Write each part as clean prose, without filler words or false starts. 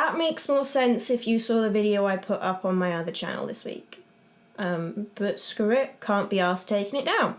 That makes more sense if you saw the video I put up on my other channel this week. But screw it, can't be arsed taking it down.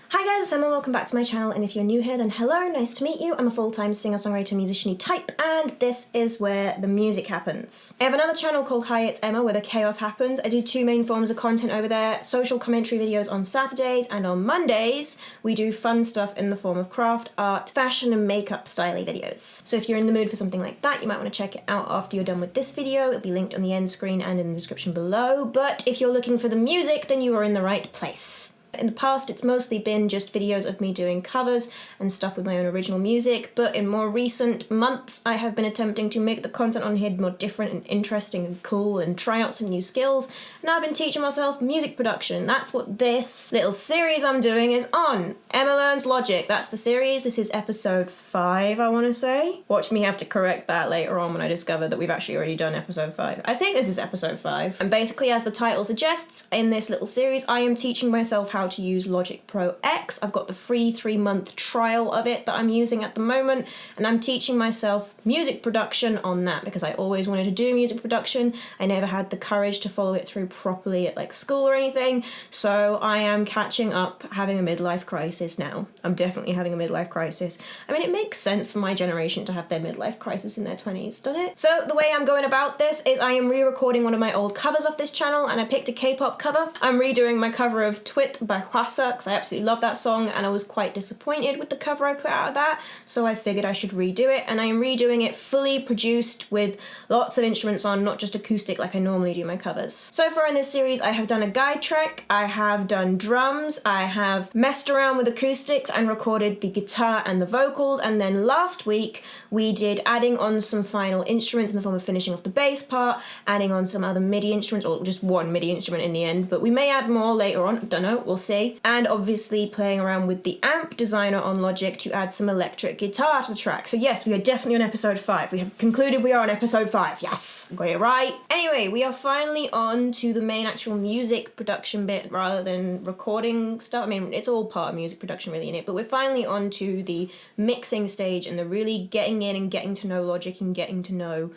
Hi guys, it's Emma, welcome back to my channel, and if you're new here then hello, nice to meet you. I'm a full-time singer-songwriter musician-y type, and this is where the music happens. I have another channel called Hi It's Emma where the chaos happens. I do two main forms of content over there, social commentary videos on Saturdays, and on Mondays we do fun stuff in the form of craft, art, fashion and makeup styly videos. So if you're in the mood for something like that, you might want to check it out after you're done with this video. It'll be linked on the end screen and in the description below, but if you're looking for the music then you are in the right place. In the past, it's mostly been just videos of me doing covers and stuff with my own original music, but in more recent months, I have been attempting to make the content on here more different and interesting and cool and try out some new skills, and I've been teaching myself music production. That's what this little series I'm doing is on. Emma Learns Logic, that's the series. This is episode 5, I want to say. Watch me have to correct that later on when I discover that we've actually already done episode 5. I think this is episode 5. And basically, as the title suggests, in this little series, I am teaching myself how to use Logic Pro X. I've got the free 3-month trial of it that I'm using at the moment, and I'm teaching myself music production on that because I always wanted to do music production. I never had the courage to follow it through properly at like school or anything, so I am catching up, having a midlife crisis now. I'm definitely having a midlife crisis. I mean, it makes sense for my generation to have their midlife crisis in their 20s, doesn't it? So the way I'm going about this is I am re-recording one of my old covers off this channel, and I picked a K-pop cover. I'm redoing my cover of Twit by Hwasa because I absolutely love that song, and I was quite disappointed with the cover I put out of that, so I figured I should redo it, and I am redoing it fully produced with lots of instruments on, not just acoustic like I normally do my covers. So far in this series I have done a guide track, I have done drums, I have messed around with acoustics and recorded the guitar and the vocals, and then last week we did adding on some final instruments in the form of finishing off the bass part, adding on some other MIDI instruments, or just one MIDI instrument in the end, but we may add more later on, don't know, we'll see. And obviously playing around with the amp designer on Logic to add some electric guitar to the track. So yes, we are definitely on episode 5. We have concluded we are on episode 5. Yes, got it right. Anyway, we are finally on to the main actual music production bit rather than recording stuff. I mean, it's all part of music production really in it, but we're finally on to the mixing stage and the really getting in and getting to know Logic and getting to know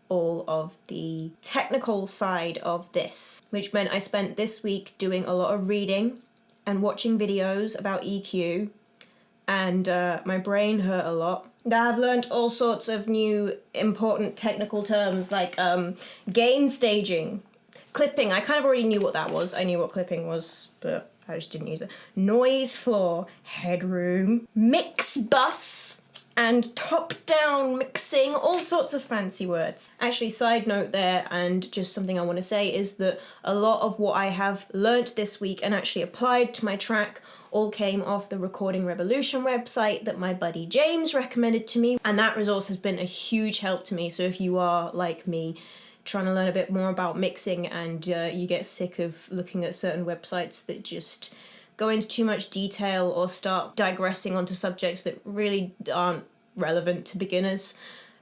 all of the technical side of this, which meant I spent this week doing a lot of reading and watching videos about EQ, and my brain hurt a lot. I've learned all sorts of new important technical terms like gain staging, clipping. I kind of already knew what that was. I knew what clipping was, but I just didn't use it. Noise floor, headroom, mix bus, and top-down mixing, all sorts of fancy words. Actually, side note there, and just something I want to say, is that a lot of what I have learnt this week and actually applied to my track all came off the Recording Revolution website that my buddy James recommended to me, and that resource has been a huge help to me. So if you are, like me, trying to learn a bit more about mixing and you get sick of looking at certain websites that just go into too much detail or start digressing onto subjects that really aren't relevant to beginners,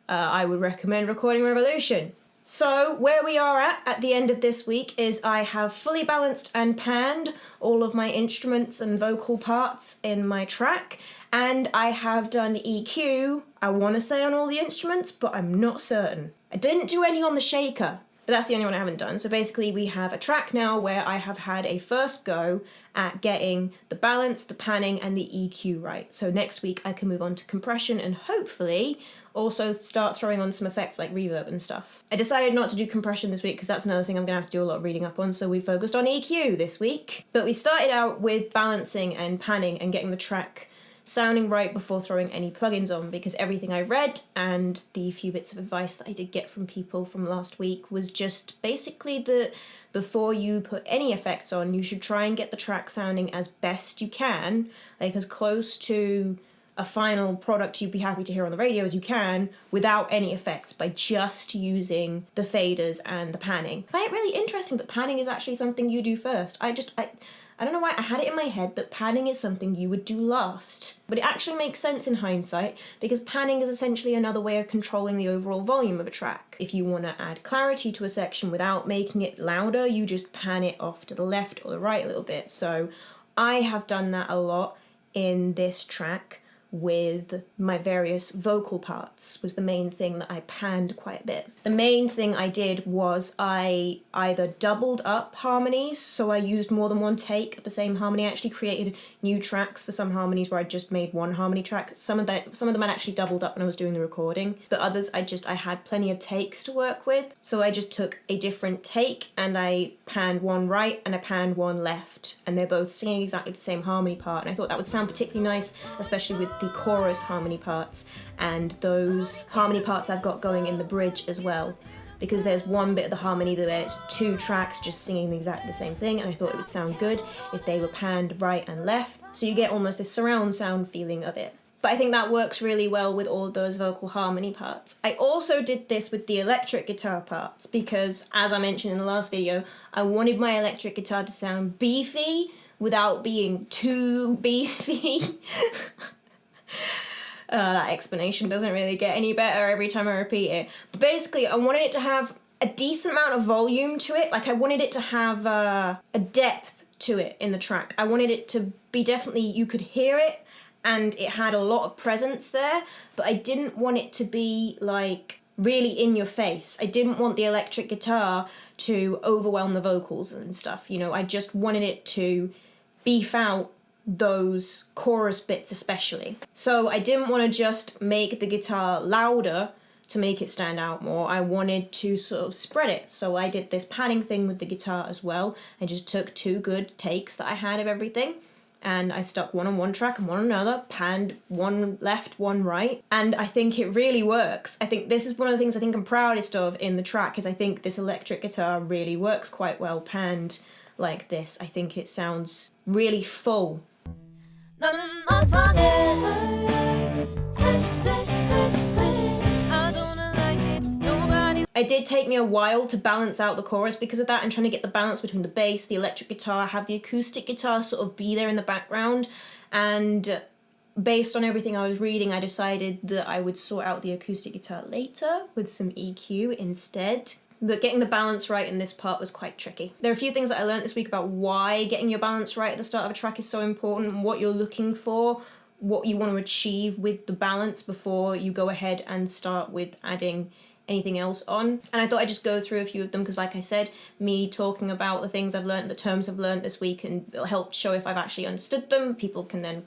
I would recommend Recording Revolution. So where we are at the end of this week is I have fully balanced and panned all of my instruments and vocal parts in my track, and I have done EQ, I want to say on all the instruments, but I'm not certain. I didn't do any on the shaker, but that's the only one I haven't done. So basically we have a track now where I have had a first go at getting the balance, the panning and the EQ right. So next week I can move on to compression and hopefully also start throwing on some effects like reverb and stuff. I decided not to do compression this week because that's another thing I'm gonna have to do a lot of reading up on, so we focused on EQ this week. But we started out with balancing and panning and getting the track sounding right before throwing any plugins on, because everything I read and the few bits of advice that I did get from people from last week was just basically that before you put any effects on, you should try and get the track sounding as best you can, like as close to a final product you'd be happy to hear on the radio as you can without any effects, by just using the faders and the panning. I find it really interesting that panning is actually something you do first. I don't know why I had it in my head that panning is something you would do last. But it actually makes sense in hindsight, because panning is essentially another way of controlling the overall volume of a track. If you want to add clarity to a section without making it louder, you just pan it off to the left or the right a little bit. So I have done that a lot in this track, with my various vocal parts was the main thing that I panned quite a bit. The main thing I did was I either doubled up harmonies, so I used more than one take of the same harmony. I actually created new tracks for some harmonies where I just made one harmony track. Some of them I'd actually doubled up when I was doing the recording, but others I had plenty of takes to work with. So I just took a different take and I panned one right and I panned one left, and they're both singing exactly the same harmony part, and I thought that would sound particularly nice, especially with the chorus harmony parts and those harmony parts I've got going in the bridge as well, because there's one bit of the harmony where it's two tracks just singing exactly the same thing, and I thought it would sound good if they were panned right and left, so you get almost this surround sound feeling of it. But I think that works really well with all of those vocal harmony parts. I also did this with the electric guitar parts because, as I mentioned in the last video, I wanted my electric guitar to sound beefy without being too beefy. That explanation doesn't really get any better every time I repeat it. But basically, I wanted it to have a decent amount of volume to it. Like, I wanted it to have a depth to it in the track. I wanted it to be definitely, you could hear it, and it had a lot of presence there, but I didn't want it to be, like, really in your face. I didn't want the electric guitar to overwhelm the vocals and stuff, you know. I just wanted it to beef out those chorus bits especially. So I didn't want to just make the guitar louder to make it stand out more. I wanted to sort of spread it. So I did this panning thing with the guitar as well. I just took two good takes that I had of everything, and I stuck one on one track and one on another, panned one left, one right, and I think it really works. I think this is one of the things I think I'm proudest of in the track, is I think this electric guitar really works quite well panned like this. I think it sounds really full. It did take me a while to balance out the chorus because of that, and trying to get the balance between the bass, the electric guitar, have the acoustic guitar sort of be there in the background, and based on everything I was reading, I decided that I would sort out the acoustic guitar later with some EQ instead. But getting the balance right in this part was quite tricky. There are a few things that I learned this week about why getting your balance right at the start of a track is so important, what you're looking for, what you want to achieve with the balance before you go ahead and start with adding anything else on. And I thought I'd just go through a few of them because, like I said, me talking about the things I've learned, the terms I've learned this week, and it'll help show if I've actually understood them. People can then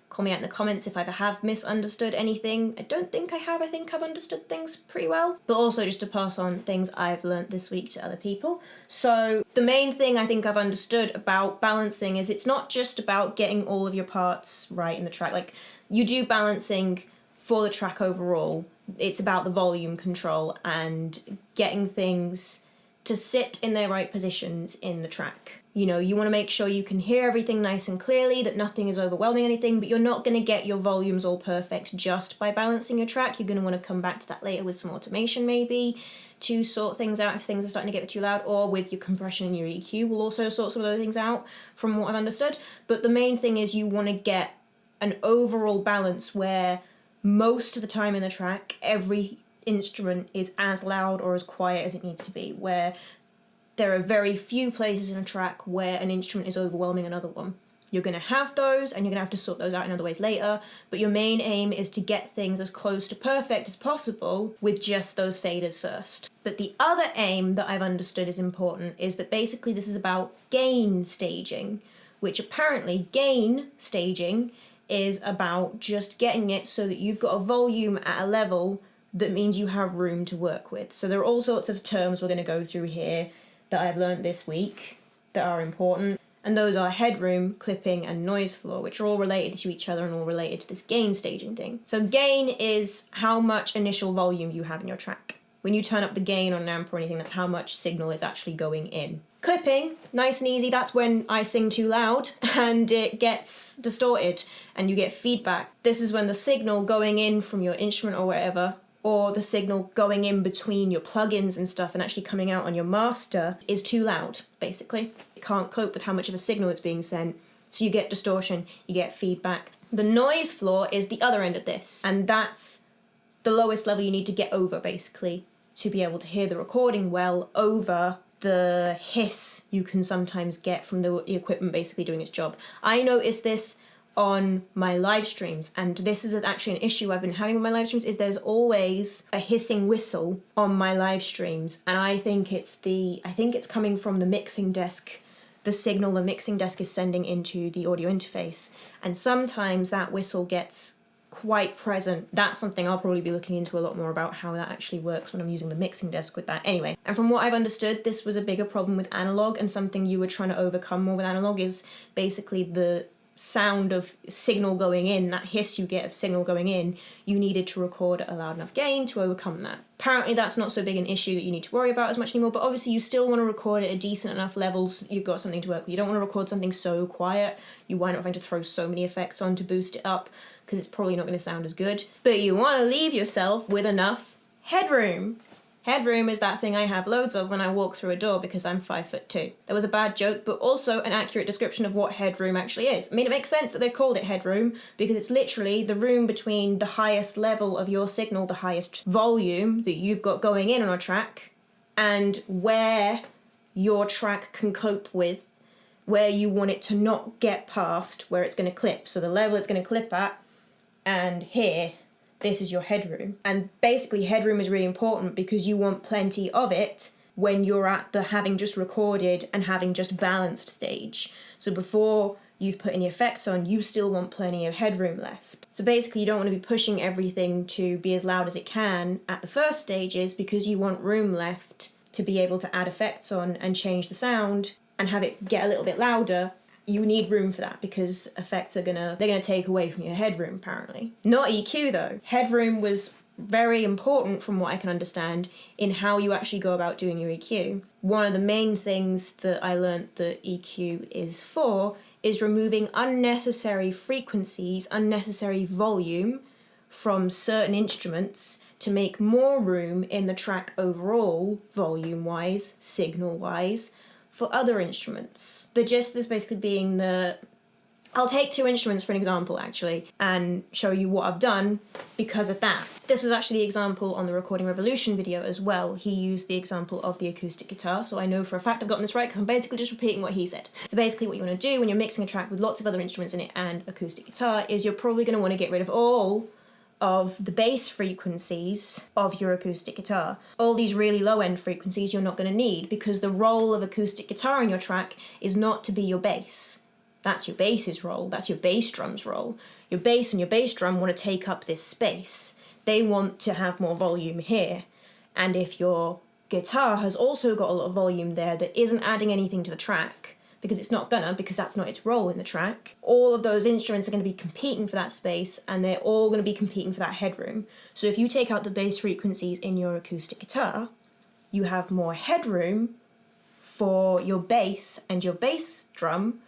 call me out in the comments if I have misunderstood anything. I don't think I have. I think I've understood things pretty well. But also just to pass on things I've learnt this week to other people. So the main thing I think I've understood about balancing is it's not just about getting all of your parts right in the track. Like, you do balancing for the track overall. It's about the volume control and getting things to sit in their right positions in the track. You know, you want to make sure you can hear everything nice and clearly, that nothing is overwhelming anything, but you're not going to get your volumes all perfect just by balancing your track. You're going to want to come back to that later with some automation maybe to sort things out if things are starting to get too loud, or with your compression and your EQ will also sort some of those things out from what I've understood. But the main thing is you want to get an overall balance where most of the time in the track, every instrument is as loud or as quiet as it needs to be, where there are very few places in a track where an instrument is overwhelming another one. You're going to have those, and you're going to have to sort those out in other ways later, but your main aim is to get things as close to perfect as possible with just those faders first. But the other aim that I've understood is important is that basically this is about gain staging, which apparently gain staging is about just getting it so that you've got a volume at a level that means you have room to work with. So there are all sorts of terms we're going to go through here that I've learned this week that are important, and those are headroom, clipping, and noise floor, which are all related to each other and all related to this gain staging thing. So gain is how much initial volume you have in your track. When you turn up the gain on an amp or anything, that's how much signal is actually going in. Clipping, nice and easy, that's when I sing too loud and it gets distorted and you get feedback. This is when the signal going in from your instrument or whatever, or the signal going in between your plugins and stuff and actually coming out on your master is too loud, basically. It can't cope with how much of a signal it's being sent, so you get distortion, you get feedback. The noise floor is the other end of this, and that's the lowest level you need to get over, basically, to be able to hear the recording well over the hiss you can sometimes get from the equipment basically doing its job. I noticed this on my live streams, and this is actually an issue I've been having with my live streams, is there's always a hissing whistle on my live streams, and I think it's coming from the mixing desk, the signal the mixing desk is sending into the audio interface, and sometimes that whistle gets quite present. That's something I'll probably be looking into a lot more, about how that actually works when I'm using the mixing desk with that. Anyway, and from what I've understood, this was a bigger problem with analog, and something you were trying to overcome more with analog is basically the sound of signal going in, that hiss you get of signal going in, you needed to record at a loud enough gain to overcome that. Apparently that's not so big an issue that you need to worry about as much anymore, but obviously you still want to record at a decent enough level so that you've got something to work with. You don't want to record something so quiet you wind up having to throw so many effects on to boost it up, because it's probably not going to sound as good. But you want to leave yourself with enough headroom. Headroom is that thing I have loads of when I walk through a door because I'm 5'2". That was a bad joke, but also an accurate description of what headroom actually is. I mean, it makes sense that they called it headroom because it's literally the room between the highest level of your signal, the highest volume that you've got going in on a track, and where your track can cope with, where you want it to not get past where it's going to clip. So the level it's going to clip at, and here, this is your headroom. And basically headroom is really important because you want plenty of it when you're at the having just recorded and having just balanced stage. So before you've put any effects on, you still want plenty of headroom left. So basically you don't want to be pushing everything to be as loud as it can at the first stages, because you want room left to be able to add effects on and change the sound and have it get a little bit louder. You need room for that because effects they're gonna take away from your headroom, apparently. Not EQ though. Headroom was very important, from what I can understand, in how you actually go about doing your EQ. One of the main things that I learnt that EQ is for is removing unnecessary frequencies, unnecessary volume from certain instruments to make more room in the track overall, volume-wise, signal-wise, for other instruments. The gist is basically being I'll take two instruments for an example actually and show you what I've done because of that. This was actually the example on the Recording Revolution video as well. He used the example of the acoustic guitar, so I know for a fact I've gotten this right because I'm basically just repeating what he said. So basically what you want to do when you're mixing a track with lots of other instruments in it and acoustic guitar is you're probably going to want to get rid of all of the bass frequencies of your acoustic guitar. All these really low-end frequencies you're not going to need, because the role of acoustic guitar in your track is not to be your bass. That's your bass's role, that's your bass drum's role. Your bass and your bass drum want to take up this space. They want to have more volume here. And if your guitar has also got a lot of volume there that isn't adding anything to the track, because it's not gonna, because that's not its role in the track, all of those instruments are going to be competing for that space, and they're all going to be competing for that headroom. So if you take out the bass frequencies in your acoustic guitar, you have more headroom for your bass and your bass drum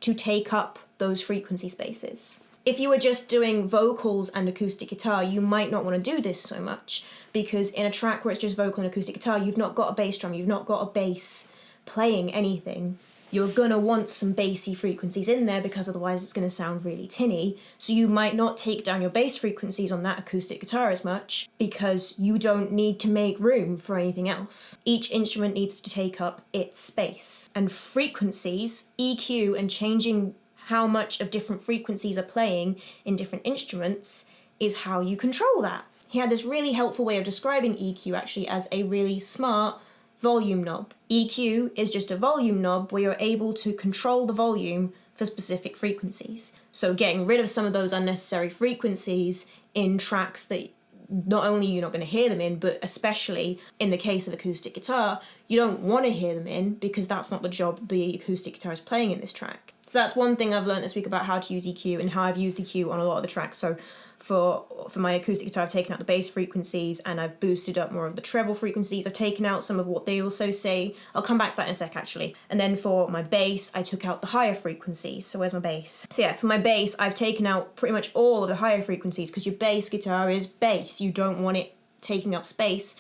to take up those frequency spaces. If you were just doing vocals and acoustic guitar, you might not want to do this so much, because in a track where it's just vocal and acoustic guitar, you've not got a bass drum, you've not got a bass playing anything. You're gonna want some bassy frequencies in there because otherwise it's gonna sound really tinny. So you might not take down your bass frequencies on that acoustic guitar as much because you don't need to make room for anything else. Each instrument needs to take up its space. And frequencies, EQ, and changing how much of different frequencies are playing in different instruments is how you control that. He had this really helpful way of describing EQ actually as a really smart volume knob. EQ is just a volume knob where you're able to control the volume for specific frequencies. So getting rid of some of those unnecessary frequencies in tracks that not only you're not going to hear them in, but especially in the case of acoustic guitar, you don't want to hear them in because that's not the job the acoustic guitar is playing in this track. So that's one thing I've learned this week about how to use EQ and how I've used EQ on a lot of the tracks. So for my acoustic guitar, I've taken out the bass frequencies and I've boosted up more of the treble frequencies. I've taken out some of what they also say. I'll come back to that in a sec, actually. And then for my bass, I took out the higher frequencies. So where's my bass? So yeah, for my bass, I've taken out pretty much all of the higher frequencies because your bass guitar is bass. You don't want it taking up space.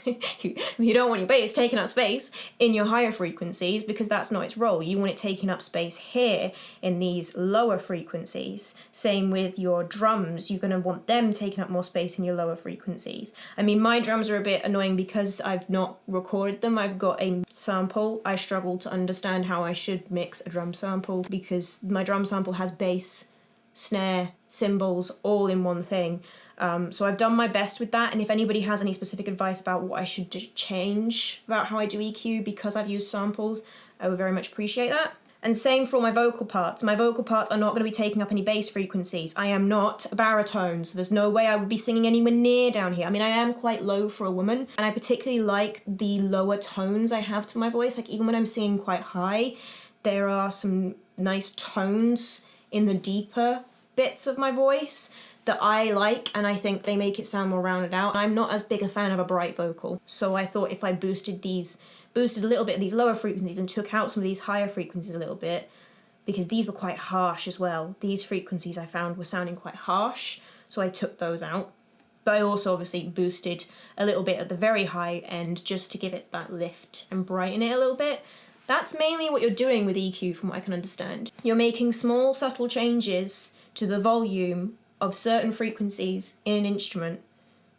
You don't want your bass taking up space in your higher frequencies because that's not its role. You want it taking up space here in these lower frequencies. Same with your drums. You're going to want them taking up more space in your lower frequencies. I mean, my drums are a bit annoying because I've not recorded them. I've got a sample. I struggle to understand how I should mix a drum sample because my drum sample has bass snare, cymbals, all in one thing. So I've done my best with that, and if anybody has any specific advice about what I should change about how I do EQ because I've used samples, I would very much appreciate that. And same for all my vocal parts. My vocal parts are not going to be taking up any bass frequencies. I am not a baritone, so there's no way I would be singing anywhere near down here. I mean, I am quite low for a woman, and I particularly like the lower tones I have to my voice. Like, even when I'm singing quite high, there are some nice tones in the deeper bits of my voice that I like, and I think they make it sound more rounded out. I'm not as big a fan of a bright vocal, so I thought if I boosted a little bit of these lower frequencies and took out some of these higher frequencies a little bit, because these were quite harsh as well. These frequencies I found were sounding quite harsh, so I took those out. But I also obviously boosted a little bit at the very high end just to give it that lift and brighten it a little bit. That's mainly what you're doing with EQ from what I can understand. You're making small subtle changes to the volume of certain frequencies in an instrument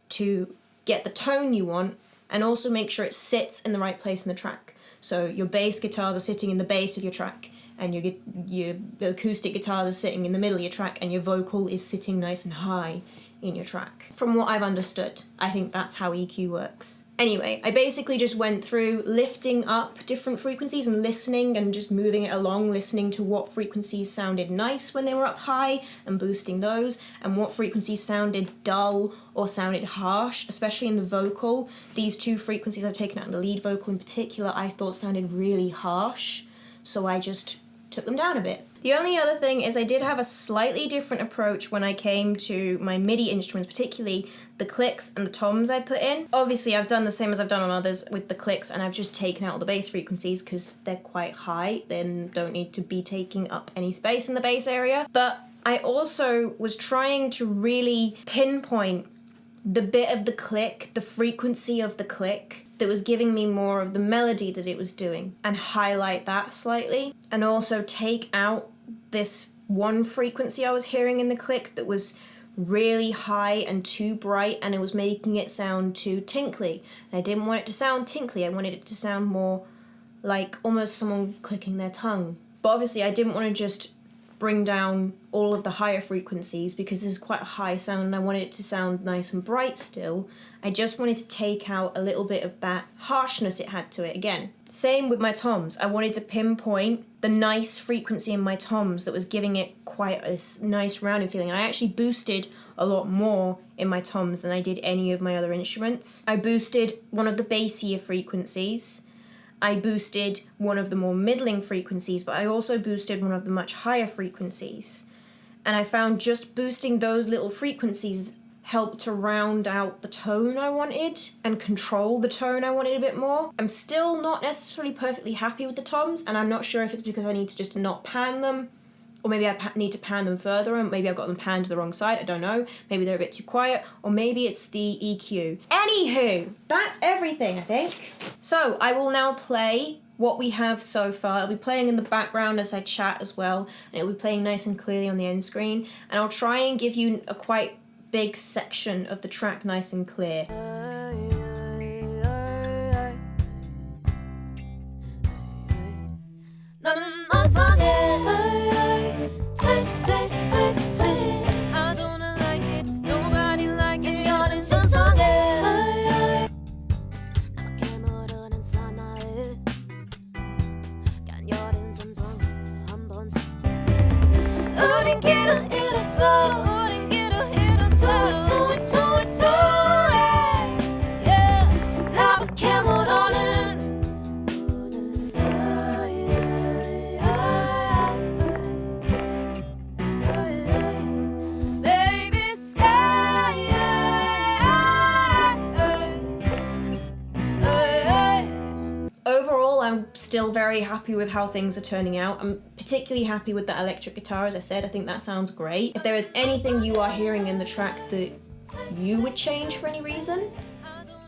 to get the tone you want, and also make sure it sits in the right place in the track. So your bass guitars are sitting in the bass of your track, and your acoustic guitars are sitting in the middle of your track, and your vocal is sitting nice and high in your track. From what I've understood, I think that's how EQ works. Anyway, I basically just went through lifting up different frequencies and listening and just moving it along, listening to what frequencies sounded nice when they were up high and boosting those, and what frequencies sounded dull or sounded harsh, especially in the vocal. These two frequencies I've taken out in the lead vocal in particular, I thought sounded really harsh, so I just took them down a bit. The only other thing is I did have a slightly different approach when I came to my MIDI instruments, particularly the clicks and the toms I put in. Obviously I've done the same as I've done on others with the clicks, and I've just taken out all the bass frequencies because they're quite high, then don't need to be taking up any space in the bass area. But I also was trying to really pinpoint the bit of the click, the frequency of the click, that was giving me more of the melody that it was doing, and highlight that slightly, and also take out this one frequency I was hearing in the click that was really high and too bright, and it was making it sound too tinkly. And I didn't want it to sound tinkly, I wanted it to sound more like almost someone clicking their tongue. But obviously I didn't want to just bring down all of the higher frequencies because this is quite a high sound and I wanted it to sound nice and bright still. I just wanted to take out a little bit of that harshness it had to it again. Same with my toms. I wanted to pinpoint the nice frequency in my toms that was giving it quite a nice rounding feeling. And I actually boosted a lot more in my toms than I did any of my other instruments. I boosted one of the bassier frequencies. I boosted one of the more middling frequencies, but I also boosted one of the much higher frequencies. And I found just boosting those little frequencies helped to round out the tone I wanted and control the tone I wanted a bit more. I'm still not necessarily perfectly happy with the toms, and I'm not sure if it's because I need to just not pan them, or maybe I need to pan them further, and maybe I've got them panned to the wrong side, I don't know. Maybe they're a bit too quiet, or maybe it's the EQ. Anywho, that's everything, I think. So I will now play what we have so far. It'll be playing in the background as I chat as well, and it'll be playing nice and clearly on the end screen, and I'll try and give you a quite big section of the track nice and clear. I don't like it, nobody like it. 여는 선정해. 나밖에 모르는 사나이. 여는 선정해 한 번씩. 우린 길을 잃었어. 우린 길을 잃었어. Yeah. 나밖에 모르는. Overall, I'm still very happy with how things are turning out. I'm particularly happy with that electric guitar, as I said. I think that sounds great. If there is anything you are hearing in the track that you would change for any reason,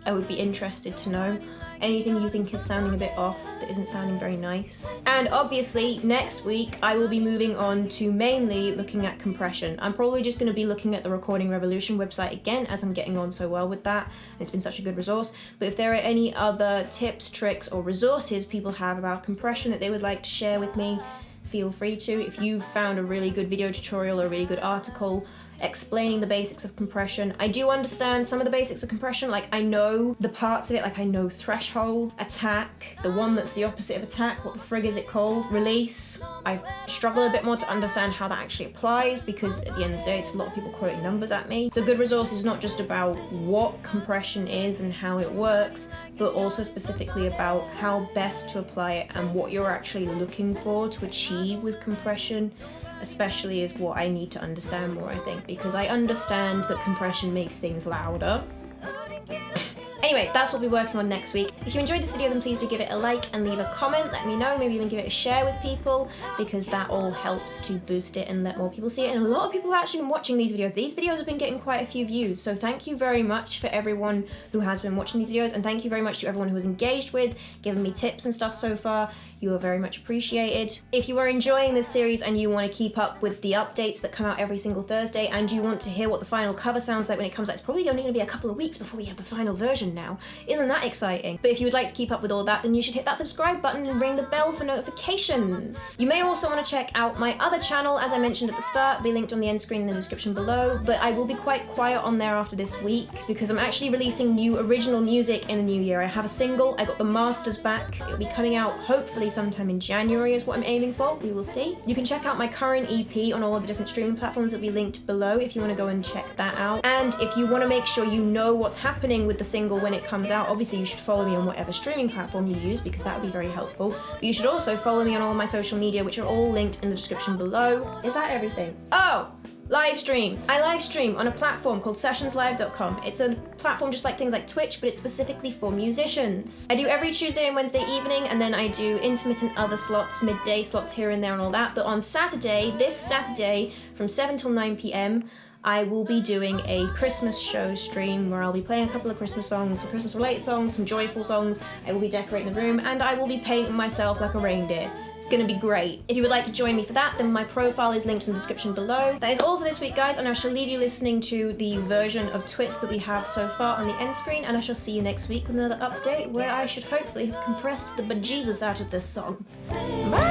I would be interested to know. Anything you think is sounding a bit off, that isn't sounding very nice. And obviously, next week, I will be moving on to mainly looking at compression. I'm probably just going to be looking at the Recording Revolution website again, as I'm getting on so well with that, and it's been such a good resource. But if there are any other tips, tricks, or resources people have about compression that they would like to share with me, feel free to. If you've found a really good video tutorial or a really good article explaining the basics of compression. I do understand some of the basics of compression, like I know the parts of it, like I know threshold, attack, the one that's the opposite of attack, what the frig is it called, release. I struggle a bit more to understand how that actually applies because at the end of the day it's a lot of people quoting numbers at me. So good resource is not just about what compression is and how it works, but also specifically about how best to apply it and what you're actually looking for to achieve with compression, especially is what I need to understand more, I think, because I understand that compression makes things louder. Anyway, that's what we'll be working on next week. If you enjoyed this video, then please do give it a like and leave a comment. Let me know, maybe even give it a share with people, because that all helps to boost it and let more people see it. And a lot of people have actually been watching these videos. These videos have been getting quite a few views, so thank you very much for everyone who has been watching these videos, and thank you very much to everyone who has engaged with, given me tips and stuff so far. You are very much appreciated. If you are enjoying this series and you want to keep up with the updates that come out every single Thursday, and you want to hear what the final cover sounds like when it comes out, it's probably only going to be a couple of weeks before we have the final version now. Isn't that exciting? But if you would like to keep up with all that, then you should hit that subscribe button and ring the bell for notifications. You may also want to check out my other channel, as I mentioned at the start, be linked on the end screen in the description below, but I will be quite quiet on there after this week because I'm actually releasing new original music in the new year. I have a single, I got the masters back. It'll be coming out hopefully sometime in January is what I'm aiming for. We will see. You can check out my current EP on all of the different streaming platforms that will be linked below if you want to go and check that out. And if you want to make sure you know what's happening with the single when it comes out, obviously you should follow me on whatever streaming platform you use because that would be very helpful. But you should also follow me on all my social media, which are all linked in the description below. Is that everything? Oh! Live streams. I live stream on a platform called sessionslive.com. It's a platform just like things like Twitch, but it's specifically for musicians. I do every Tuesday and Wednesday evening, and then I do intermittent other slots, midday slots here and there and all that. But on Saturday, this Saturday, from 7 till 9 p.m, I will be doing a Christmas show stream where I'll be playing a couple of Christmas songs, some Christmas related songs, some joyful songs. I will be decorating the room, and I will be painting myself like a reindeer. It's gonna be great. If you would like to join me for that, then my profile is linked in the description below. That is all for this week, guys, and I shall leave you listening to the version of Twit that we have so far on the end screen, and I shall see you next week with another update where I should hopefully have compressed the bejesus out of this song. Bye!